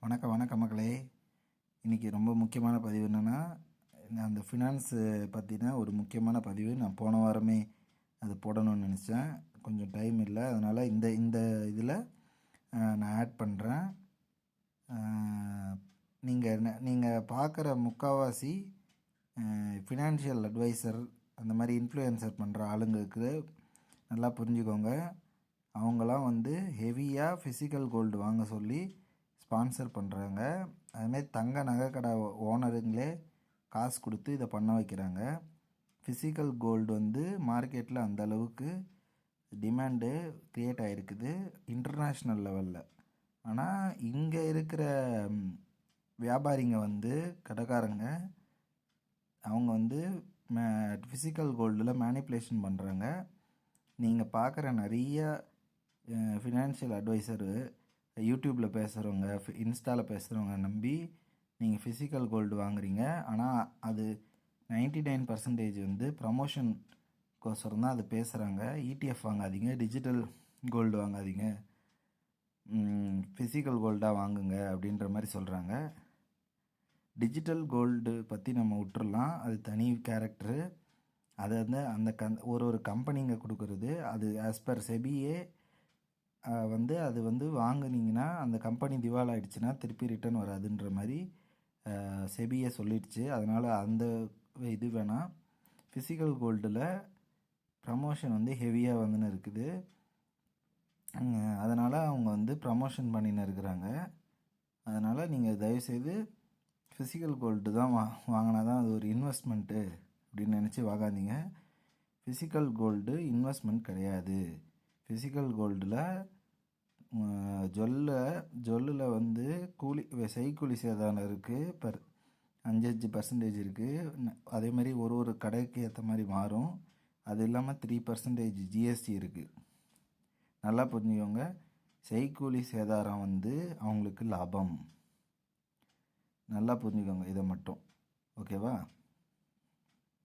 வணக்கம் மக்களே. இன்றைக்கி ரொம்ப முக்கியமான பதிவு என்னென்னா, நான் அந்த ஃபினான்ஸு பற்றின ஒரு முக்கியமான பதிவு. நான் போன வாரமே அது போடணும்னு நினச்சேன். கொஞ்சம் டைம் இல்லை, அதனால் இந்த இந்த இதில் நான் ஆட் பண்ணுறேன். நீங்கள் பார்க்குற முக்கால்வாசி ஃபினான்ஷியல் அட்வைசர் அந்த மாதிரி இன்ஃப்ளூயன்சர் பண்ணுற ஆளுங்களுக்கு நல்லா புரிஞ்சுக்கோங்க. அவங்களாம் ஹெவியாக ஃபிசிக்கல் கோல்டு வாங்க சொல்லி ஸ்பான்சர் பண்ணுறாங்க. அதுமாரி தங்க நகைக்கடை ஓனருங்களே காசு கொடுத்து இதை பண்ண வைக்கிறாங்க. ஃபிசிக்கல் கோல்டு மார்க்கெட்டில் அந்த அளவுக்கு டிமாண்டு க்ரியேட் ஆகிருக்குது இன்டர்நேஷ்னல் லெவலில். ஆனால் இங்கே இருக்கிற வியாபாரிங்க கடைக்காரங்க அவங்க ஃபிசிக்கல் கோல்டில் மேனிப்புலேஷன் பண்ணுறாங்க. நீங்கள் பார்க்குற நிறைய ஃபினான்ஷியல் அட்வைசரு யூடியூப்பில் பேசுகிறவங்க, இன்ஸ்டாவில் பேசுகிறவங்க நம்பி நீங்கள் ஃபிசிக்கல் கோல்டு வாங்குறீங்க. ஆனால் அது 99% ப்ரமோஷனுக்கோசரம் தான் அது பேசுகிறாங்க. ETF வாங்காதீங்க, டிஜிட்டல் கோல்டு வாங்காதீங்க, ஃபிசிக்கல் கோல்டாக வாங்குங்க அப்படின்ற மாதிரி சொல்கிறாங்க. டிஜிட்டல் கோல்டு பற்றி நம்ம விட்டுறலாம், அது தனி கேரக்டரு. அது அந்த ஒரு கம்பெனிங்க கொடுக்குறது. அது ஆஸ் பர் செபியே அது வாங்குனீங்கன்னா அந்த கம்பெனி திவால் ஆகிடுச்சுன்னா திருப்பி ரிட்டர்ன் வராதுன்ற மாதிரி செபியை சொல்லிடுச்சு. அதனால் அந்த இது வேணாம். ஃபிசிக்கல் கோல்டில் ப்ரமோஷன் ஹெவியாக இருக்குது. அதனால் அவங்க ப்ரமோஷன் பண்ணின்னு இருக்கிறாங்க. அதனால் நீங்கள் தயவுசெய்து ஃபிசிக்கல் கோல்டு தான் வாங்கினா தான் அது ஒரு இன்வெஸ்ட்மெண்ட்டு அப்படின்னு நினச்சி வாங்காதீங்க. ஃபிசிக்கல் கோல்டு இன்வெஸ்ட்மெண்ட் கிடையாது. ஃபிசிக்கல் கோல்டில் ஜொல்லில் செய்கூலி சேதாரம் இருக்குது. 5% இருக்குது. அதே மாதிரி ஒரு கடைக்கு ஏற்ற மாதிரி மாறும். அது இல்லாமல் 3% ஜிஎஸ்டி இருக்குது. நல்லா புரிஞ்சுக்கோங்க. செய்கூலி சேதாரம் அவங்களுக்கு லாபம். நல்லா புரிஞ்சுக்கோங்க இதை மட்டும். ஓகேவா?